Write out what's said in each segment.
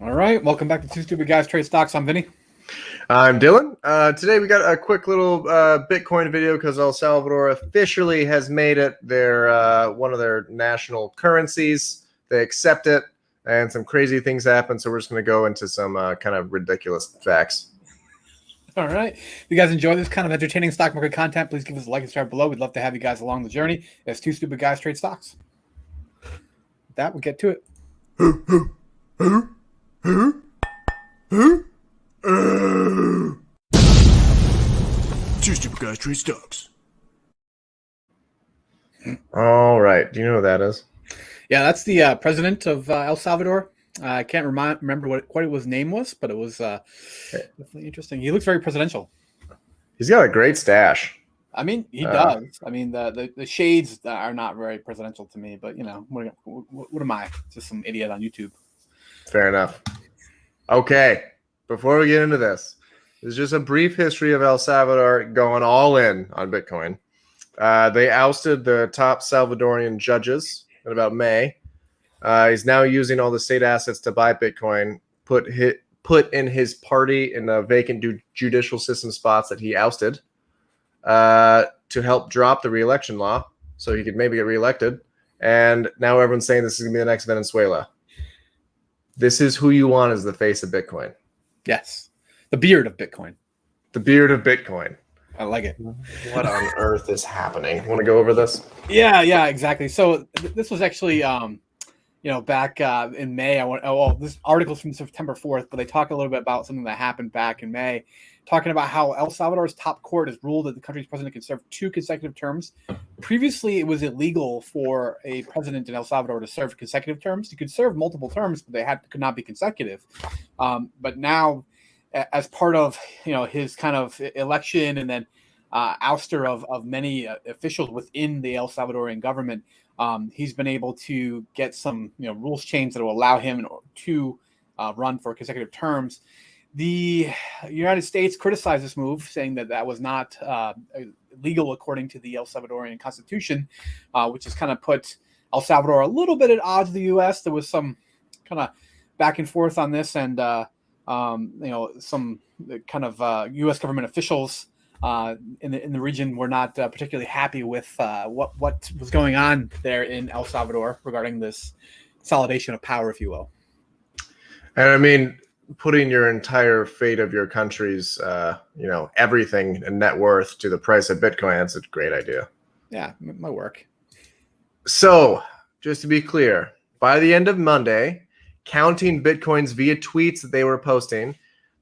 All right, welcome back to Two Stupid Guys Trade Stocks. I'm Vinny. I'm Dylan. Today we got a quick little Bitcoin video because El Salvador officially has made it their one of their national currencies. They accept it, and some crazy things happen. So we're just going to go into some kind of ridiculous facts. All right. If you guys enjoy this kind of entertaining stock market content, please give us a like and subscribe below. We'd love to have you guys along the journey as Two Stupid Guys Trade Stocks. With that, we'll get to it. Two Stupid Guys Trade Stocks. All right. Do you know who that is? Yeah, that's the president of El Salvador. I can't remember what his name was, but it was definitely interesting. He looks very presidential. He's got a great stash. I mean, he does. I mean, the shades are not very presidential to me, but, you know, what am I? Just some idiot on YouTube. Fair enough. Okay. Before we get into this is just a brief history of El Salvador going all in on Bitcoin. They ousted the top Salvadorian judges in about May. He's now using all the state assets to buy Bitcoin, put in his party in the vacant judicial system spots that he ousted to help drop the re-election law so he could maybe get reelected. And now everyone's saying this is going to be the next Venezuela. This is who you want as the face of Bitcoin. Yes. The beard of Bitcoin. The beard of Bitcoin. I like it. What on earth is happening? Want to go over this? Yeah, exactly. So this was actually, back in May. This article's from September 4th, but they talk a little bit about something that happened back in May, talking about how El Salvador's top court has ruled that the country's president can serve 2 consecutive terms. Previously, it was illegal for a president in El Salvador to serve consecutive terms. You could serve multiple terms, but they could not be consecutive. But now, as part of his kind of election and then ouster of many officials within the El Salvadorian government, he's been able to get some rules changed that will allow him to run for consecutive terms. The United States criticized this move, saying that was not legal according to the El Salvadorian Constitution, which has kind of put El Salvador a little bit at odds with the U.S. There was some kind of back and forth on this, and some kind of U.S. government officials in the region were not particularly happy with what was going on there in El Salvador regarding this consolidation of power, if you will. And I mean, putting your entire fate of your country's, everything and net worth to the price of Bitcoin, that's a great idea. Yeah, my work. So, just to be clear, by the end of Monday, counting Bitcoins via tweets that they were posting,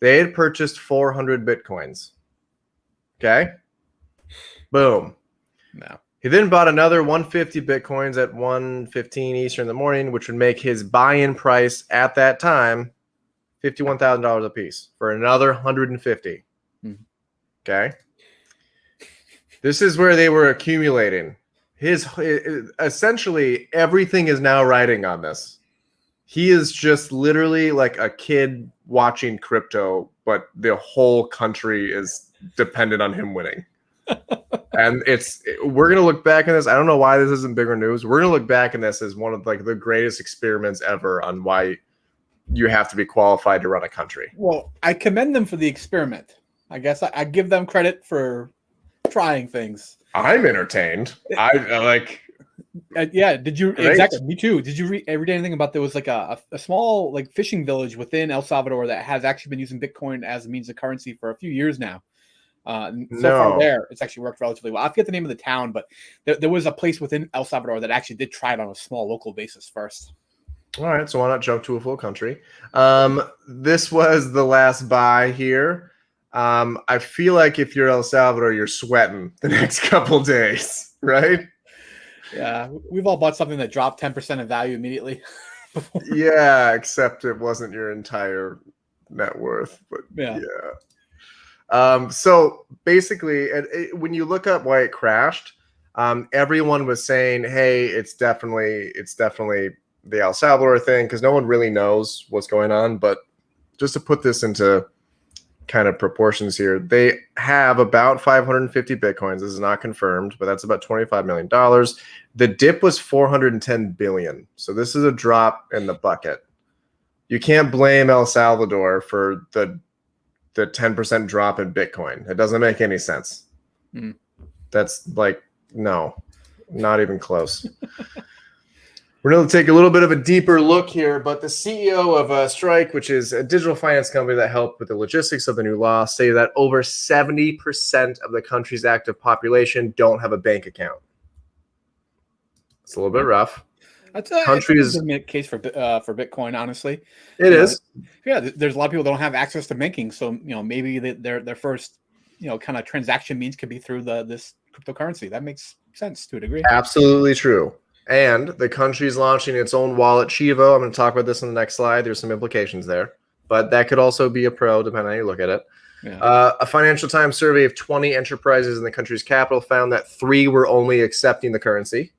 they had purchased 400 Bitcoins. Okay? Boom. No. He then bought another 150 Bitcoins at 1:15 Eastern in the morning, which would make his buy-in price at that time $51,000 a piece for another 150. Okay? This is where they were accumulating. Essentially, everything is now riding on this. He is just literally like a kid watching crypto, but the whole country is dependent on him winning. And we're going to look back on this. I don't know why this isn't bigger news. We're going to look back on this as one of the greatest experiments ever on why you have to be qualified to run a country. Well, I commend them for the experiment. I guess I give them credit for trying things. I'm entertained. Yeah, did you? Great. Exactly, me too. Did you read anything about there was like a small like fishing village within El Salvador that has actually been using Bitcoin as a means of currency for a few years now? Far there, it's actually worked relatively well. I forget the name of the town, but there was a place within El Salvador that actually did try it on a small local basis first. All right, so why not jump to a full country? This was the last buy here. I feel like if you're El Salvador, you're sweating the next couple days, right? Yeah, we've all bought something that dropped 10% in value immediately. Yeah, except it wasn't your entire net worth. But yeah. So basically, when you look up why it crashed, everyone was saying, "Hey, it's definitely the El Salvador thing," because no one really knows what's going on. But just to put this into kind of proportions here, they have about 550 Bitcoins. This is not confirmed, but that's about $25 million. The dip was 410 billion. So this is a drop in the bucket. you can't blame El Salvador for the 10% drop in Bitcoin. It doesn't make any sense. Mm. That's like, no, not even close. We're going to take a little bit of a deeper look here, but the CEO of Strike, which is a digital finance company that helped with the logistics of the new law, stated that over 70% of the country's active population don't have a bank account. It's a little bit rough. That's a legitimate case for Bitcoin, honestly. It is. Yeah, there's a lot of people that don't have access to banking, so maybe their first kind of transaction means could be through this cryptocurrency. That makes sense to a degree. Absolutely true. And the country's launching its own wallet, Chivo. I'm going to talk about this in the next slide. There's some implications there, but that could also be a pro, depending on how you look at it. Yeah. A Financial Times survey of 20 enterprises in the country's capital found that 3 were only accepting the currency,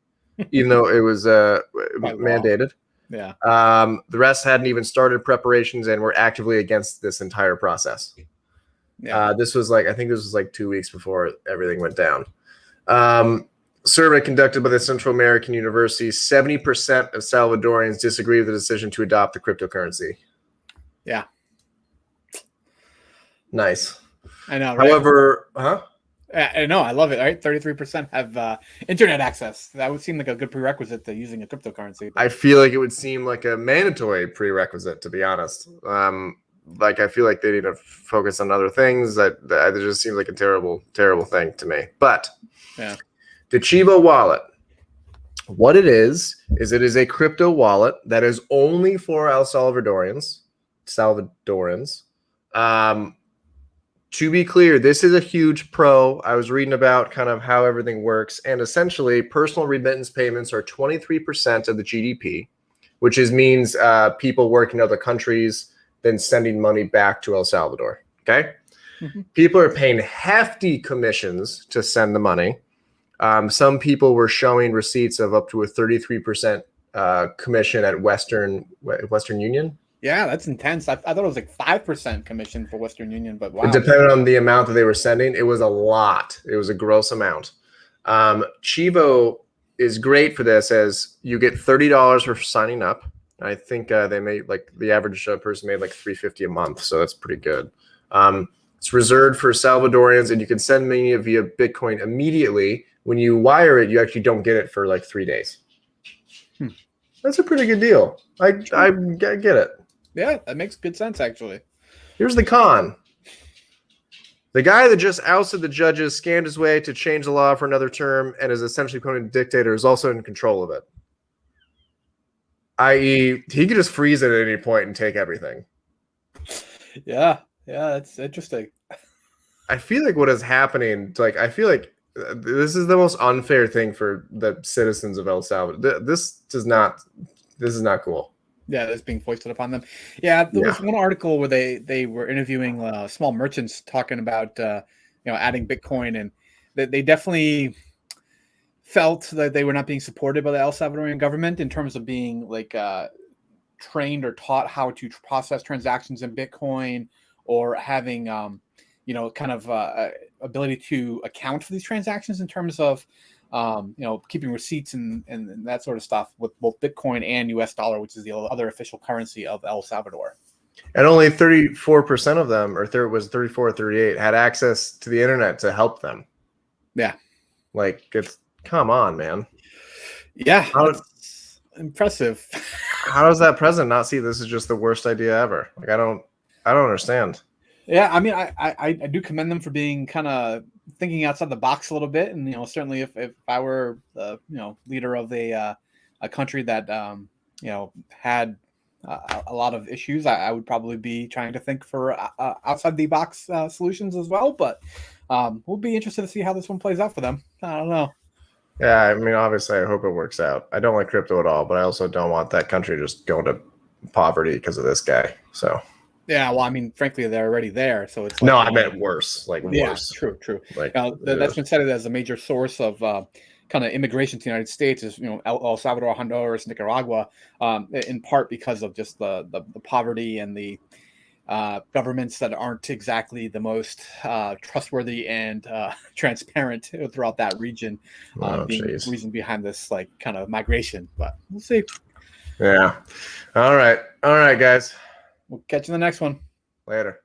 even though it was mandated. Yeah. The rest hadn't even started preparations and were actively against this entire process. Yeah. This was I think this was 2 weeks before everything went down. Survey conducted by the Central American University, 70% of Salvadorians disagree with the decision to adopt the cryptocurrency. Yeah. Nice. I know, right? However, I know, I love it, right? 33% have internet access. That would seem like a good prerequisite to using a cryptocurrency. I feel like it would seem like a mandatory prerequisite, to be honest. I feel like they need to focus on other things. That it just seems like a terrible, terrible thing to me. But yeah. The Chivo wallet, what it is it is a crypto wallet that is only for El Salvadorians. To be clear, this is a huge pro. I was reading about kind of how everything works, and essentially personal remittance payments are 23% of the GDP, which means people working in other countries then sending money back to El Salvador. Okay. Mm-hmm. People are paying hefty commissions to send the money. Some people were showing receipts of up to a 33% commission at Western Union. Yeah, that's intense. I thought it was 5% commission for Western Union, but wow. It depended on the amount that they were sending. It was a lot. It was a gross amount. Chivo is great for this, as you get $30 for signing up. I think they made the average person made $350 a month, so that's pretty good. It's reserved for Salvadorians, and you can send money via Bitcoin immediately. When you wire it, you actually don't get it for 3 days. That's a pretty good deal. I get it. Yeah, that makes good sense, actually. Here's the con. The guy that just ousted the judges, scammed his way to change the law for another term, and is essentially becoming a dictator, is also in control of it. I.e., he could just freeze it at any point and take everything. Yeah, that's interesting. I feel like what is happening, I feel like this is the most unfair thing for the citizens of El Salvador. This is not cool. Yeah, that's being foisted upon them. Yeah, there was one article where they were interviewing small merchants talking about adding Bitcoin, and they definitely felt that they were not being supported by the El Salvadorian government in terms of being trained or taught how to process transactions in Bitcoin, or having ability to account for these transactions in terms of keeping receipts and that sort of stuff with both Bitcoin and US dollar, which is the other official currency of El Salvador. And only 34% of them, or was 34 or 38, had access to the internet to help them. Yeah. Come on, man. Yeah. That's impressive. How does that president not see this is just the worst idea ever? I don't understand. Yeah, I mean, I do commend them for being kind of thinking outside the box a little bit, and certainly if I were the leader of a country that had a lot of issues, I would probably be trying to think for outside the box solutions as well. But we'll be interested to see how this one plays out for them. I don't know. Yeah, I mean, obviously, I hope it works out. I don't like crypto at all, but I also don't want that country just going to poverty because of this guy. So. Yeah, well, I mean, frankly, they're already there, so it's no, I meant worse, worse. Yeah, true. That's been cited as a major source of kind of immigration to the United States is El Salvador, Honduras, Nicaragua, in part because of just the poverty and the governments that aren't exactly the most trustworthy and transparent throughout that region. Being the reason behind this kind of migration, but we'll see. Yeah. All right, guys. We'll catch you in the next one. Later.